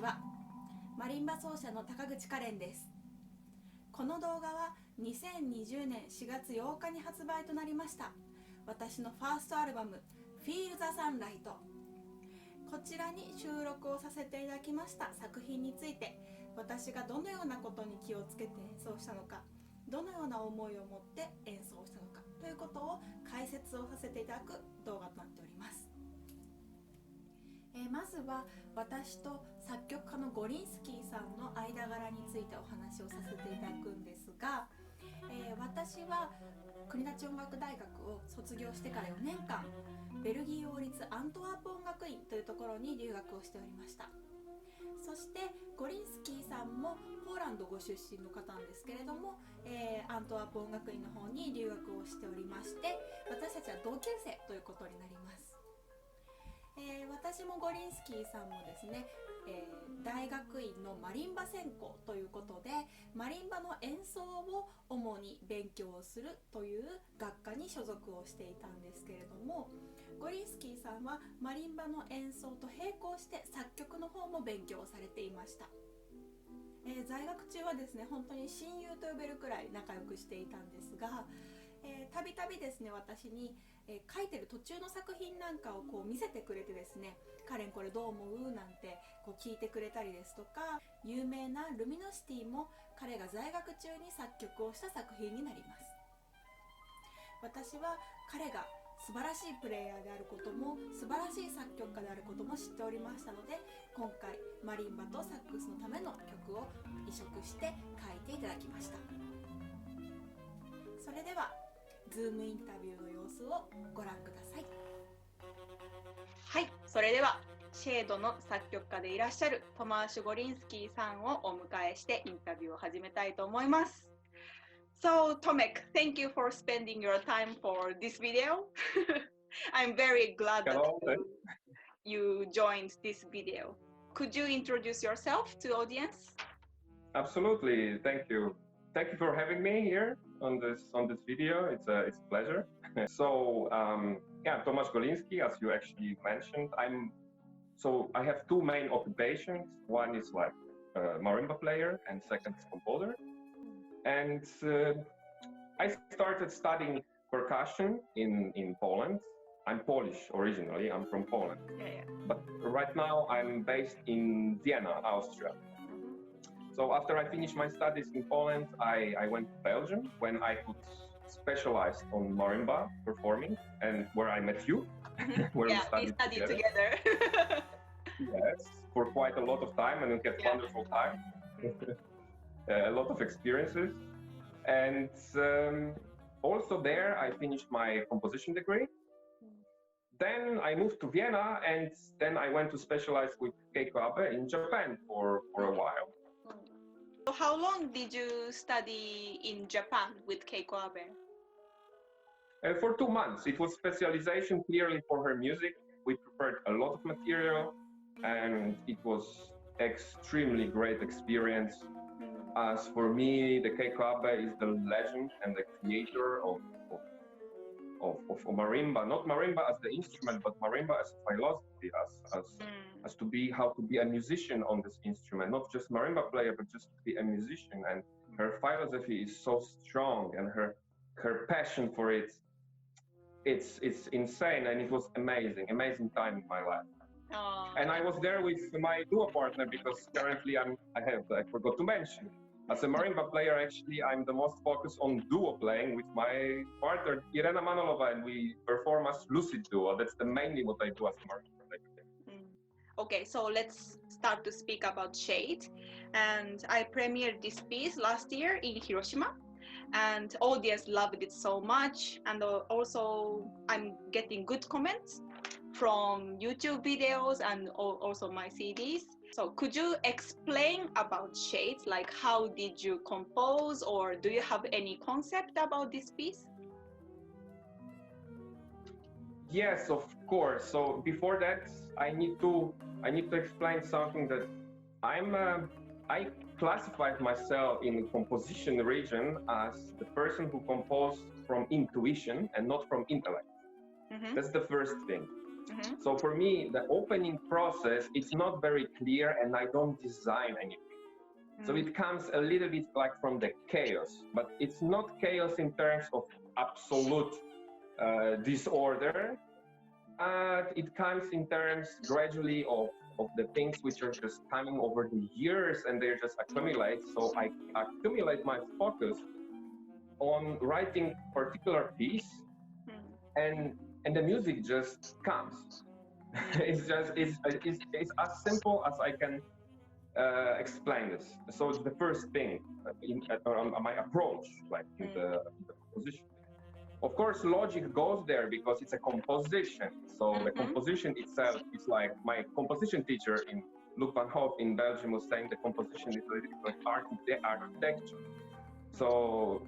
は。マリンバ奏者の高口かれんです。この動画は2020年4月8日に発売となりました私のファーストアルバム「Feel the Sunlight」、こちらに収録をさせていただきました作品について、私がどのようなことに気をつけて演奏したのか、どのような思いを持って演奏したのかということを解説をさせていただく動画となっております。まずは私と作曲家のゴリンスキーさんの間柄についてお話をさせていただくんですが、私は国立音楽大学を卒業してから4年間ベルギー王立アントワープ音楽院というところに留学をしておりました。そしてゴリンスキーさんもポーランドご出身の方なんですけれども、アントワープ音楽院の方に留学をしておりまして、私たちは同級生ということになります。私もゴリンスキーさんもですね、大学院のマリンバ専攻ということでマリンバの演奏を主に勉強するという学科に所属をしていたんですけれども、ゴリンスキーさんはマリンバの演奏と並行して作曲の方も勉強されていました。在学中はですね、本当に親友と呼べるくらい仲良くしていたんですが、たびたびですね、私に、書いてる途中の作品なんかをこう見せてくれてですね、カレンこれどう思うなんてこう聞いてくれたりですとか、有名なルミノシティも彼が在学中に作曲をした作品になります。私は彼が素晴らしいプレイヤーであることも素晴らしい作曲家であることも知っておりましたので、今回マリンバとサックスのための曲を移植して書いていただきました。それではズームインタビューの様子をご覧ください。はい、それではシェードの作曲家でいらっしゃるトマーシュ・ゴリンスキーさんをお迎えしてインタビューを始めたいと思います。So Tomek, thank you for spending your time for this video. I'm very glad that you joined this video. Could you introduce yourself to the audience? Absolutely, thank you. Thank you for having me here on this video. It's a pleasure. So yeah, Tomasz Golinski, as you actually mentioned. I have two main occupations. One is like a marimba player, and second is composer. And I started studying percussion in Poland. I'm Polish originally. I'm from Poland. Yeah. But right now I'm based in Vienna, Austria. So after I finished my studies in Poland, I went to Belgium when I could specialize on marimba performing, and where I met you. Where we studied together. Yes, for quite a lot of time, and we had wonderful time. A lot of experiences. And also there I finished my composition degree. Then I moved to Vienna, and then I went to specialize with Keiko Abe in Japan for a while. So how long did you study in Japan with Keiko Abe? For 2 months. It was specialization clearly for her music. We prepared a lot of material, and it was extremely great experience. As for me, the Keiko Abe is the legend and the creator of marimba. Not marimba as the instrument, but marimba as a philosophy, as to be how to be a musician on this instrument, not just marimba player, but just to be a musician. And her philosophy is so strong, and her passion for it, it's insane, and it was amazing time in my life. And I was there with my duo partner, because currently I forgot to mention, as a marimba player, actually, I'm the most focused on duo playing with my partner, Irena Manolova, and we perform as lucid duo. That's mainly what I do as a marimba player. Okay, so let's start to speak about Shade. And I premiered this piece last year in Hiroshima, and audience loved it so much. And also, I'm getting good comments from YouTube videos and also my CDs. So could you explain about Shades? Like, how did you compose, or do you have any concept about this piece? Yes, of course. So before that, I need to explain something, that I classified myself in the composition region as the person who composed from intuition and not from intellect. That's the first thing. So for me, the opening process, it's not very clear and I don't design anything. So it comes a little bit like from the chaos, but it's not chaos in terms of absolute disorder. It comes in terms gradually of the things which are just coming over the years and they just accumulate. So I accumulate my focus on writing particular piece and the music just comes. It's as simple as I can explain this. So it's the first thing in my approach, like in the composition. Of course, logic goes there because it's a composition. So the composition itself is like my composition teacher in Luc van Hoop in Belgium was saying the composition is a little bit like architecture. So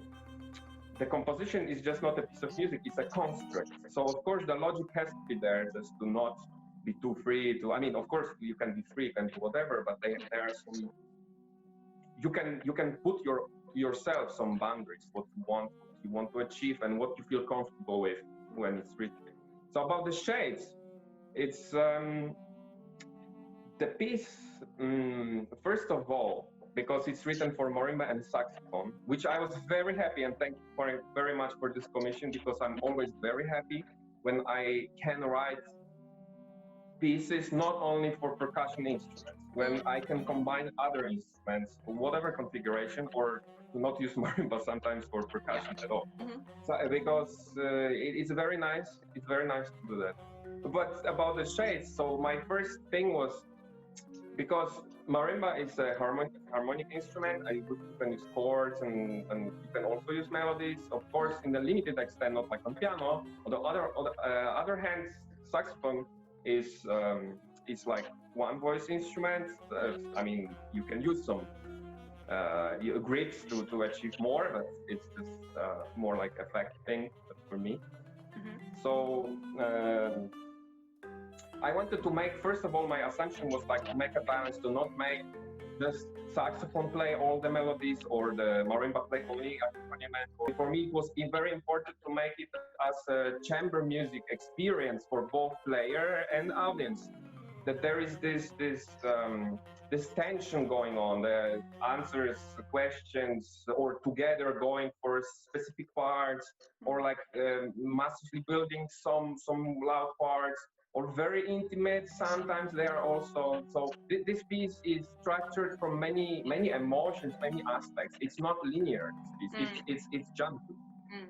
the composition is just not a piece of music, it's a construct. So of course the logic has to be there just to not be too free to, I mean, of course you can be free, you can do whatever, but there are some, you can put yourself some boundaries, what you want to achieve and what you feel comfortable with when it's written. So about the shades, it's the piece, first of all, because it's written for marimba and saxophone, which I was very happy, and thank you very much for this commission, because I'm always very happy when I can write pieces not only for percussion instruments, when I can combine other instruments, whatever configuration, or to not use marimba sometimes for percussion at all. So, because it's very nice to do that. But about the shades, so my first thing was, because marimba is a harmonic instrument, you can use chords and you can also use melodies, of course, in a limited extent, not like on piano. On the other hand, saxophone is like one voice instrument. I mean, you can use some grips to achieve more, but it's just more like effect thing for me. So I wanted to make, first of all, my assumption was like to make a balance, to not make just saxophone play all the melodies or the marimba play only accompaniment. For me, it was very important to make it as a chamber music experience for both player and audience. That there is this tension going on, the answers, questions, or together going for specific parts, or like massively building some loud parts, or very intimate. Sometimes they are also. So this piece is structured from many emotions, many aspects. It's not linear. It's jumpy.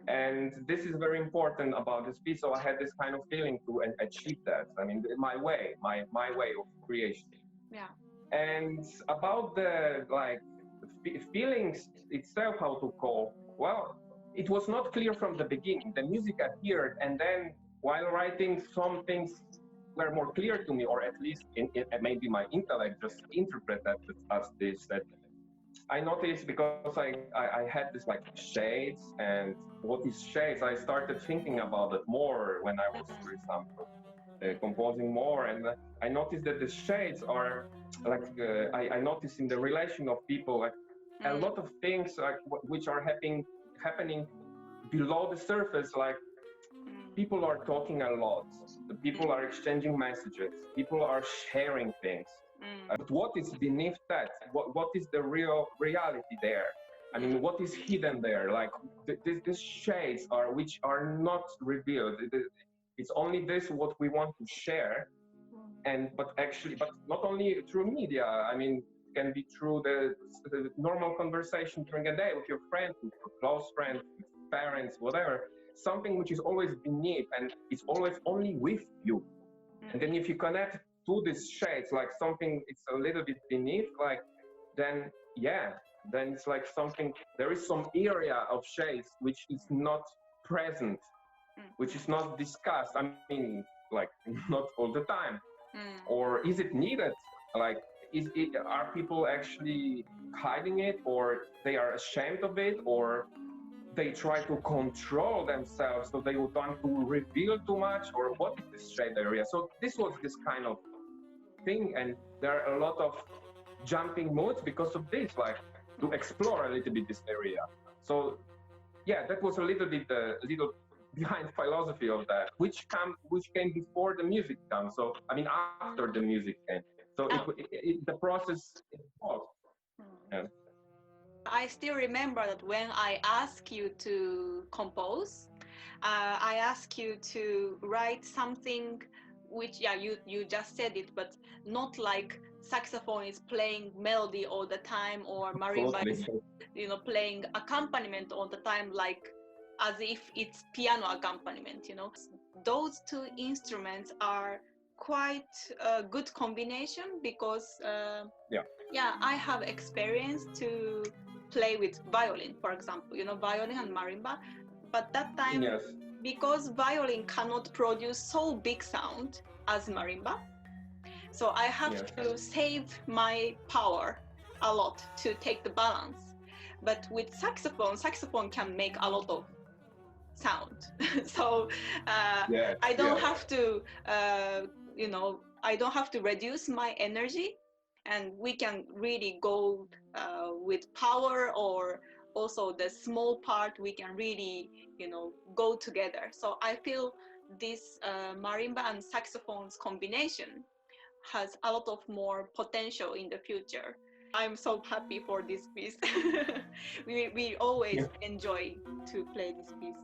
And this is very important about this piece. So I had this kind of feeling to achieve that. I mean, my way of creation. Yeah. And about the like feelings itself, how to call, well, it was not clear from the beginning. The music appeared, and then while writing, some things were more clear to me, or at least maybe my intellect just interpreted that as this, that I noticed, because I had this like shades, and what is shades, I started thinking about it more when I was, for example, composing more, and I noticed that the shades are like I noticed in the relation of people, like a lot of things like which are happening below the surface, like people are talking a lot, people are exchanging messages, people are sharing things. But what is beneath that? What is the real reality there? I mean, what is hidden there? Like these shades which are not revealed. It's only this what we want to share, but not only through media. I mean, it can be through the normal conversation during a day with your friend, with your close friend, with parents, whatever. Something which is always beneath, and it's always only with you. And then if you connect to these shades, like something it's a little bit beneath, like then it's like something, there is some area of shades which is not present, which is not discussed. I mean, like not all the time. Or is it needed? Like, are people actually hiding it, or they are ashamed of it, or they try to control themselves so they don't want to reveal too much, or what is this shade area? So this was this kind of thing, and there are a lot of jumping moods because of this, like to explore a little bit this area. So yeah, that was a little bit behind philosophy of that, which came before the music comes. So I mean, after the music came. So the process evolved. Yeah. I still remember that when I asked you to compose, I asked you to write something which, yeah, you just said it, but not like saxophone is playing melody all the time, or marimba is, playing accompaniment all the time, like as if it's piano accompaniment, Those two instruments are quite a good combination because, I have experience to play with violin, for example, violin and marimba, but that time, because violin cannot produce so big sound as marimba, so I have to save my power a lot to take the balance. But with saxophone can make a lot of sound. So I don't have to, I don't have to reduce my energy, and we can really go with power, or also the small part we can really, go together. So I feel this marimba and saxophones combination has a lot of more potential in the future. I'm so happy for this piece. we always enjoy to play this piece.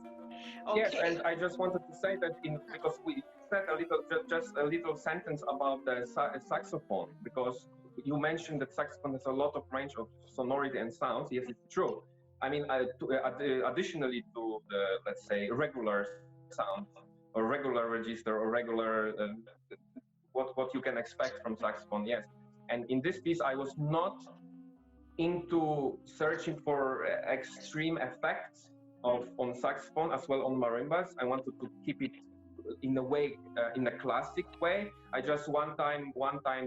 Okay. Yes, and I just wanted to say that because we said just a little sentence about the saxophone, because you mentioned that saxophone has a lot of range of sonority and sounds. Yes, it's true. I mean, additionally to the, let's say, regular sound or regular register or regular what you can expect from saxophone, yes. And in this piece, I was not into searching for extreme effects on saxophone as well on marimbas. I wanted to keep it in a way, in a classic way. I just one time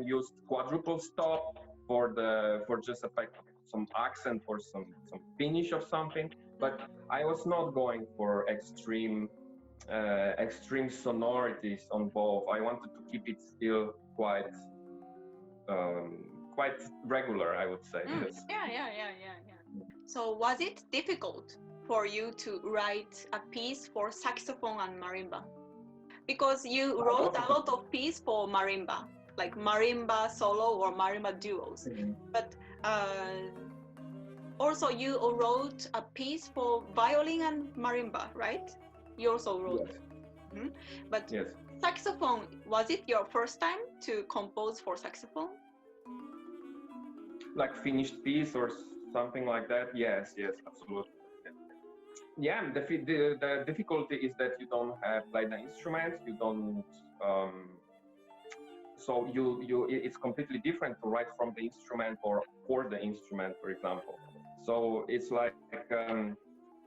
used quadruple stop for just effect of some accent or some finish of something, but I was not going for extreme sonorities on both. I wanted to keep it still quite regular, I would say. Yes. Yeah. So was it difficult for you to write a piece for saxophone and marimba? Because you wrote a lot of pieces for marimba, like marimba solo or marimba duos. But also you wrote a piece for violin and marimba, right? You also wrote. Yes. But saxophone, was it your first time to compose for saxophone? Like finished piece or something like that? Yes, absolutely. Yeah, the difficulty is that you don't play the instruments, you don't, so it's completely different to write from the instrument or for the instrument, for example. So it's like,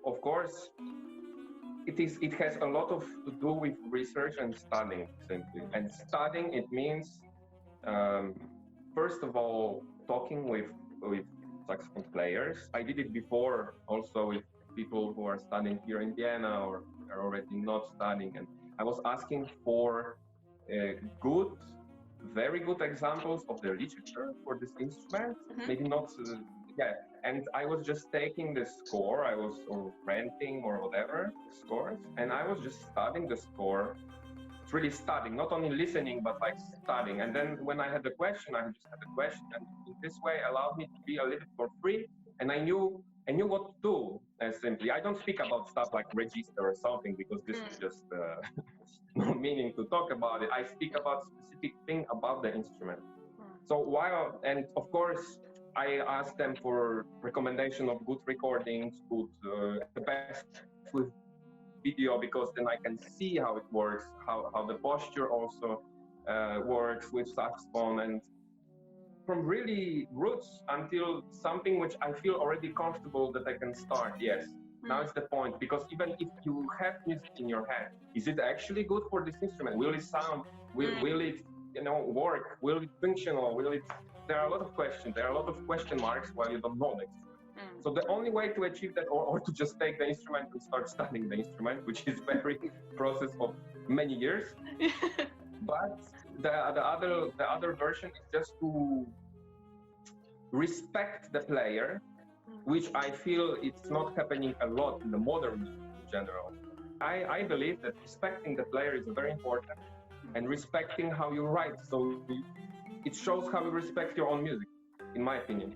of course, it has a lot to do with research and studying simply. And studying, it means, first of all, talking with saxophone players. I did it before also with people who are studying here in Vienna or are already not studying, and I was asking for very good examples of the literature for this instrument. Maybe not, and I was just taking the score, I was renting or whatever scores, and I was just studying the score. It's really studying, not only listening, but like studying. And then when I had the question, I just had the question, and in this way allowed me to be a little more free, and I knew what to do, simply. I don't speak about stuff like register or something, because this is just no meaning to talk about it. I speak about specific thing about the instrument. So and of course, I asked them for recommendation of good recordings, the best with video, because then I can see how it works, how the posture also works with saxophone, and from really roots until something which I feel already comfortable that I can start. Yes, now it's the point, because even if you have music in your head, is it actually good for this instrument? Will it sound? Will it work? Will it functional? There are a lot of questions. There are a lot of question marks while you don't know it. So the only way to achieve that, or to just take the instrument and start studying the instrument, which is very process of many years. But the other version is just to respect the player, which I feel it's not happening a lot in the modern music in general. I believe that respecting the player is very important, and respecting how you write. So it shows how you respect your own music, in my opinion.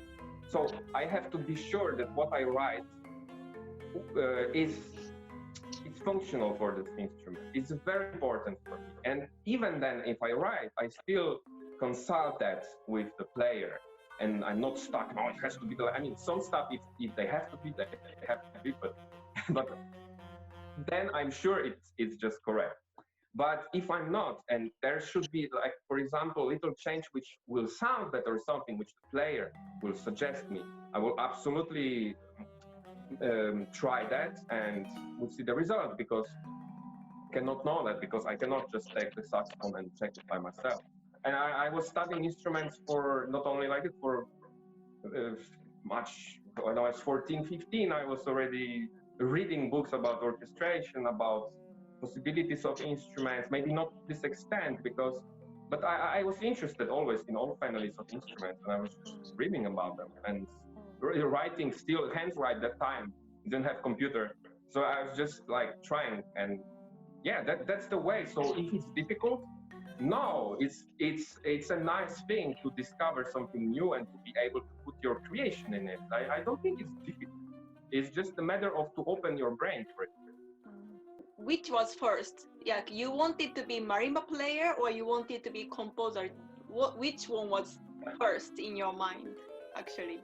So I have to be sure that what I write is functional for this instrument. It's very important for me. And even then, if I write, I still consult that with the player. And I'm not stuck, no, it has to be the, I mean, some stuff, if they have to be, they have to be, but then I'm sure it's just correct. But if I'm not, and there should be, like, for example, a little change which will sound better or something which the player will suggest me, I will absolutely try that and we'll see the result, because I cannot know that, because I cannot just take the saxophone and check it by myself. And I was studying instruments for not only like it for much, when I was 14, 15, I was already reading books about orchestration, about possibilities of instruments, maybe not to this extent, because, but I was interested always in all families of instruments, and I was just reading about them and writing, still handwrite that time, didn't have computer, so I was just like trying, and yeah, that's the way. So if it's difficult, no, it's a nice thing to discover something new and to be able to put your creation in it. I don't think it's difficult. It's just a matter of to open your brain for it. Which was first? Yeah, you wanted to be marimba player or you wanted to be composer? Which one was first in your mind, actually?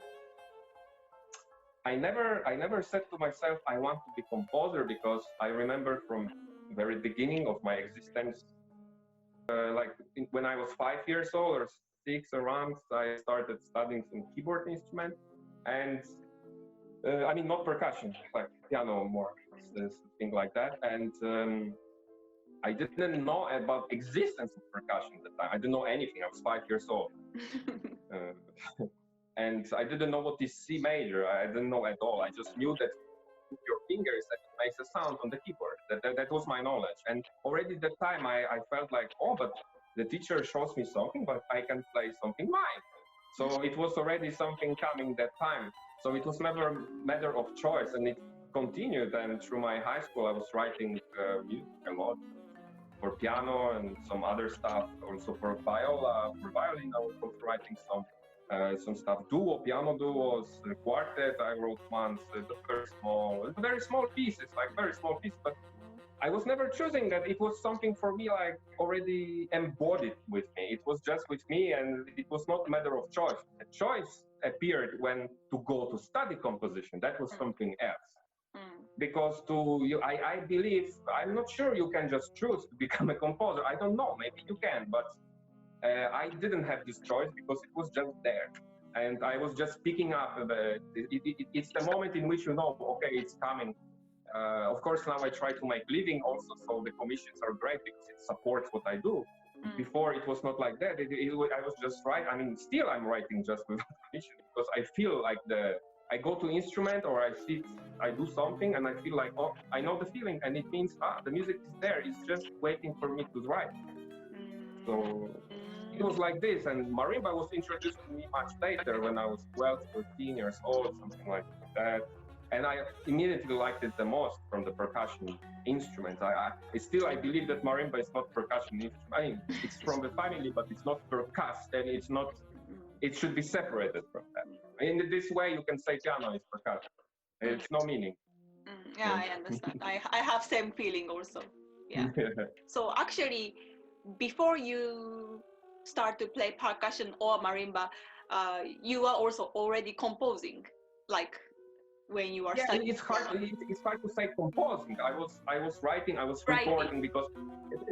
I never said to myself I want to be composer, because I remember from the very beginning of my existence, when I was 5 years old or 6 around, I started studying some keyboard instrument, and I mean not percussion, like piano more, something like that. And I didn't know about existence of percussion at the time. I didn't know anything. I was 5 years old. And I didn't know what is C major. I didn't know at all. I just knew that with your fingers that it makes a sound on the keyboard. That was my knowledge. And already at that time I felt like, oh, but the teacher shows me something, but I can play something mine. So it was already something coming that time. So it was never a matter of choice, and it continued. And through my high school, I was writing music a lot for piano and some other stuff, also for viola, for violin. I was also writing some stuff, piano duos, quartet. I wrote once, very small pieces, but I was never choosing that. It was something for me, like already embodied with me. It was just with me, and it was not a matter of choice. The choice appeared when to go to study composition. That was something else. Because I believe, I'm not sure you can just choose to become a composer. I don't know, maybe you can, but I didn't have this choice, because it was just there. And I was just picking up, it's the moment in which you know, okay, it's coming. Of course, now I try to make living also, so the commissions are great because it supports what I do. Before it was not like that. I was just writing. I mean, still I'm writing just without commission, because I feel like I go to instrument or I do something and I feel like, oh, I know the feeling, and it means, the music is there. It's just waiting for me to write. So it was like this, and marimba was introduced to me much later, when I was 12, 13 years old, something like that. And I immediately liked it the most from the percussion instruments. I believe that marimba is not percussion instrument. I mean, it's from the family, but it's not percuss, and it should be separated from that. In this way, you can say piano is percussion. It's no meaning. Yeah, I understand. I have same feeling also. Yeah. So actually, before you start to play percussion or marimba, you are also already composing, like when you are studying. It's hard to say composing. I was writing, I was recording, because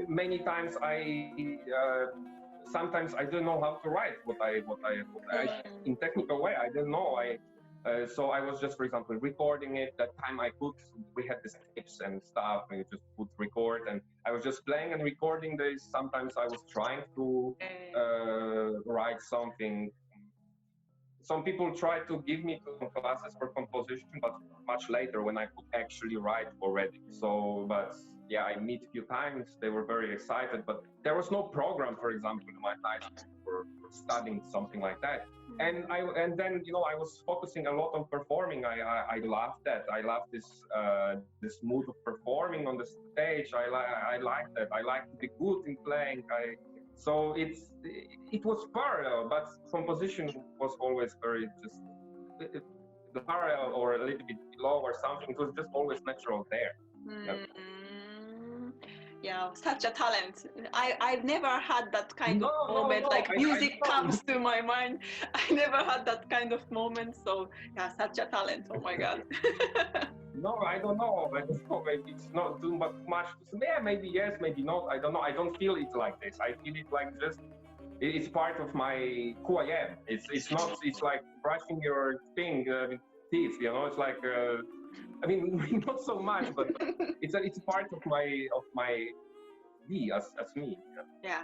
many times sometimes I don't know how to write what I in technical way. I don't know. So I was just, for example, recording it. That time we had these tapes and stuff, and you just put record, and I was just playing and recording this. Sometimes I was trying to write something. Some people try to give me some classes for composition, but much later, when I could actually write already. So, but yeah, I meet a few times. They were very excited, but there was no program, for example, in my high school for studying something like that. And then I was focusing a lot on performing. I loved that. I love this mood of performing on the stage. I like that. I like to be good in playing. So it was parallel, but composition was always very just the parallel or a little bit below or something. It was just always natural there. Yeah, such a talent. I've never had that kind of moment. Like music comes to my mind. I never had that kind of moment. So yeah, such a talent. Oh my God. No, I don't know. Maybe it's not too much. Yeah, maybe yes, maybe not. I don't know. I don't feel it like this. I feel it like just it's part of my who I am. It's not. It's like brushing your thing with teeth. It's like. I mean, not so much, but it's part of my me as me. Yeah,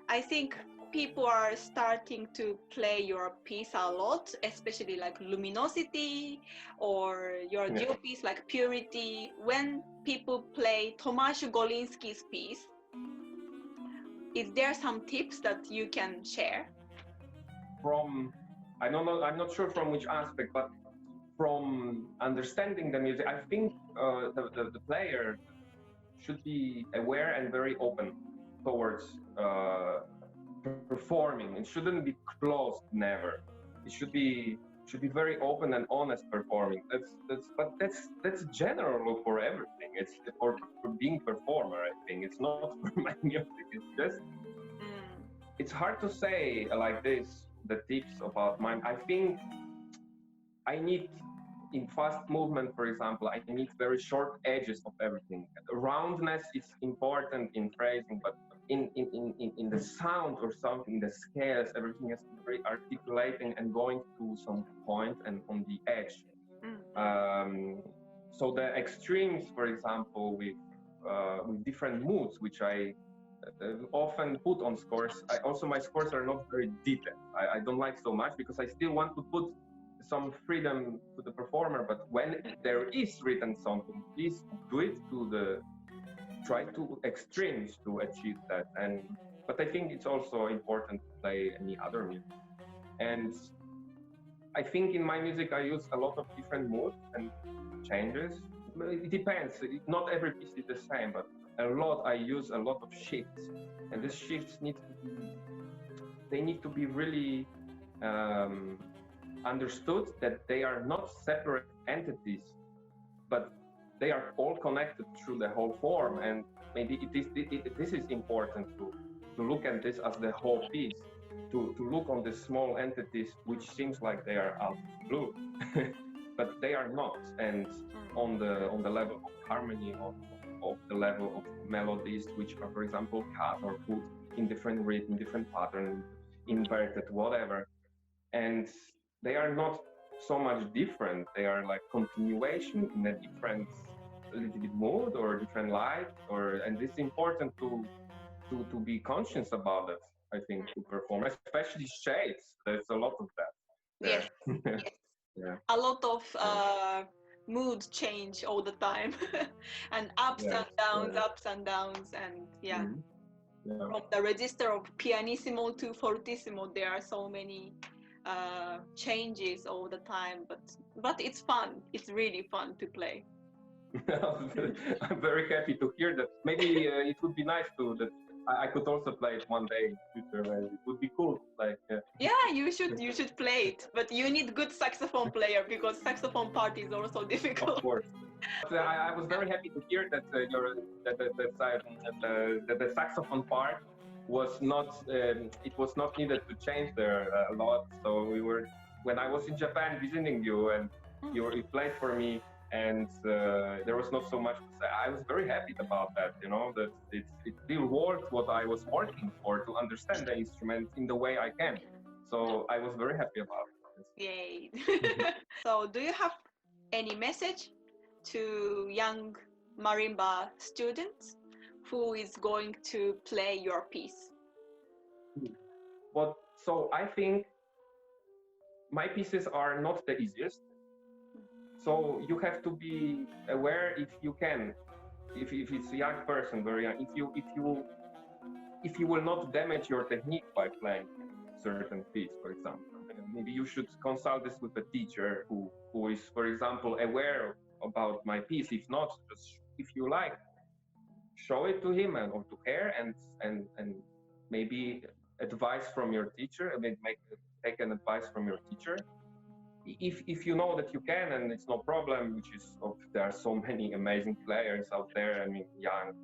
I think people are starting to play your piece a lot, especially like luminosity or your dual piece like purity. When people play Tomasz Golinski's piece, is there some tips that you can share? I don't know. I'm not sure from which aspect, but from understanding the music, I think the player should be aware and very open towards performing. It shouldn't be closed, never. It should be very open and honest performing. That's general for everything. It's for being performer. I think it's not for my music. It's just it's hard to say like this. The tips about mine. I think I need. In fast movement, for example, I need very short edges of everything. Roundness is important in phrasing, but in the sound or something, the scales, everything is very articulating and going to some point and on the edge. So the extremes, for example, with different moods, which I often put on scores. My scores are not very detailed. I don't like so much because I still want to put some freedom to the performer, but when there is written something, please do it try to extremes to achieve that. But I think it's also important to play any other music. And I think in my music I use a lot of different moods and changes. It depends. Not every piece is the same, but I use a lot of shifts, and these shifts need to be really understood that they are not separate entities, but they are all connected through the whole form. And maybe this is important to look at this as the whole piece, to look on the small entities which seems like they are out of blue, but they are not. And on the level of harmony, of the level of melodies, which are, for example, cut or put in different rhythm, different pattern, inverted, whatever, and they are not so much different. They are like continuation in a different, a little bit mood or different light, and it's important to be conscious about it. I think to perform, especially shades. There's a lot of that. Yes. Yes. Yeah. A lot of mood change all the time, and ups and downs, and from the register of pianissimo to fortissimo, there are so many changes all the time, but it's fun. It's really fun to play. I'm very happy to hear that. Maybe it would be nice that I could also play it one day in the future. It would be cool. Yeah, you should play it, but you need good saxophone player because saxophone part is also difficult. Of course. But I was very happy to hear that the saxophone part was not needed to change there a lot. So when I was in Japan visiting you and you played for me, and there was not so much to say. I was very happy about that, that it still worked what I was working for, to understand the instrument in the way I can. So I was very happy about it. Yay. So do you have any message to young marimba students who is going to play your piece? So I think my pieces are not the easiest. So you have to be aware if you can, if it's a young person, very young, if you will not damage your technique by playing. certain piece, for example. And maybe you should consult this with a teacher who is, for example, aware about my piece. If not, just if you like, show it to him or to her, and maybe advice from your teacher. Take an advice from your teacher. If you know that you can, and it's no problem, there are so many amazing players out there. I mean, young,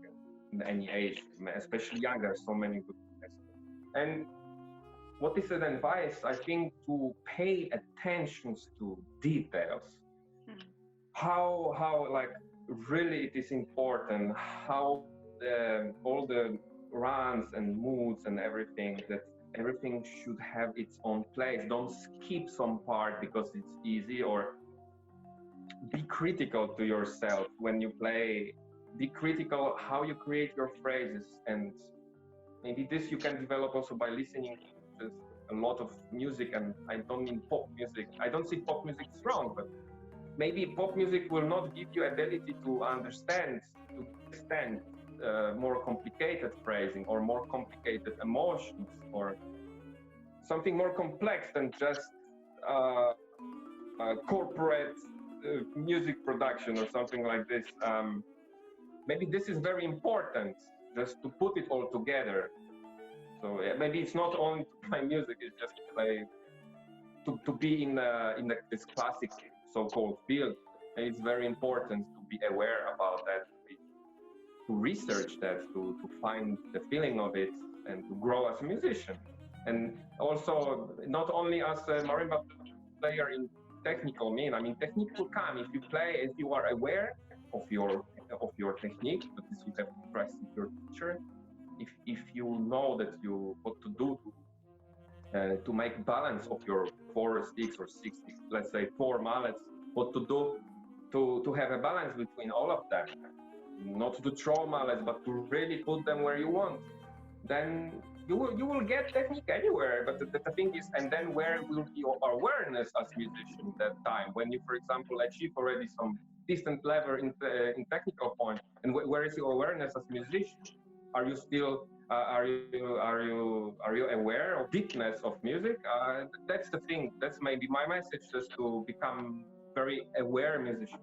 in any age, especially young, there are so many good players. And what is an advice? I think to pay attention to details. How like really it is important how all the runs and moods and everything, that everything should have its own place. Don't skip some part because it's easy, or be critical to yourself when you play. Be critical how you create your phrases, and maybe this you can develop also by listening to a lot of music. And I don't mean pop music. I don't see pop music is wrong, but maybe pop music will not give you ability to understand more complicated phrasing or more complicated emotions or something more complex than just corporate music production or something like this. Maybe this is very important, just to put it all together. So maybe it's not only to play music, it's just to be in this classic so-called field. It's very important to be aware about that, to research that, to find the feeling of it, and to grow as a musician. And also, not only as a marimba player in technical mean. I mean, technique will come if you play, if you are aware of your technique, but this you have to practice with your teacher. If you know that what to do to make balance of your 4 sticks or 6 sticks, let's say 4 mallets, what to do to have a balance between all of them, not to throw mallets, but to really put them where you want, then you will get technique anywhere. But the thing is, and then where will be your awareness as musician that time, when you, for example, achieve already some distant level in technical point, and where is your awareness as musician? Are you still are you aware of deepness of music? That's the thing. That's maybe my message, just to become very aware musician.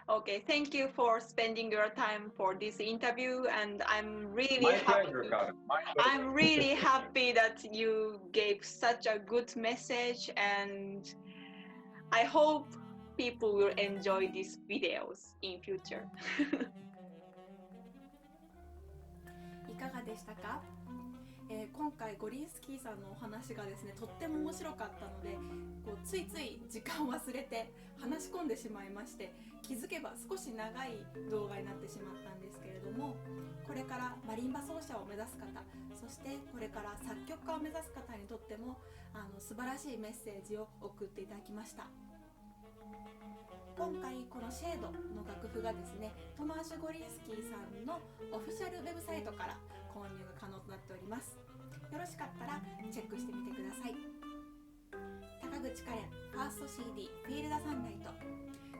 Okay, thank you for spending your time for this interview, and I'm really I'm really happy that you gave such a good message, and I hope people will enjoy these videos in future. いかがでしたか？今回ゴリンスキーさんのお話がですね、とっても面白かったので、ついつい時間を忘れて話し込んでしまいまして、気づけば少し長い動画になってしまったんですけれども、これからマリンバ奏者を目指す方、そしてこれから作曲家を目指す方にとっても素晴らしいメッセージを送っていただきました。今回このシェードの楽譜がですね、トマーシュ・ゴリンスキーさんのオフィシャルウェブサイトから購入が可能となっております。よろしかったらチェックしてみてください。高口カレンファースト CD フィールダサンライト、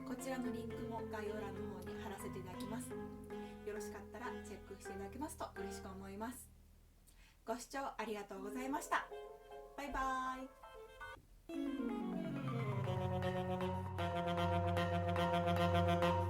こちらのリンクも概要欄の方に貼らせていただきます。よろしかったらチェックしていただけますと嬉しく思います。ご視聴ありがとうございました。バイバーイ。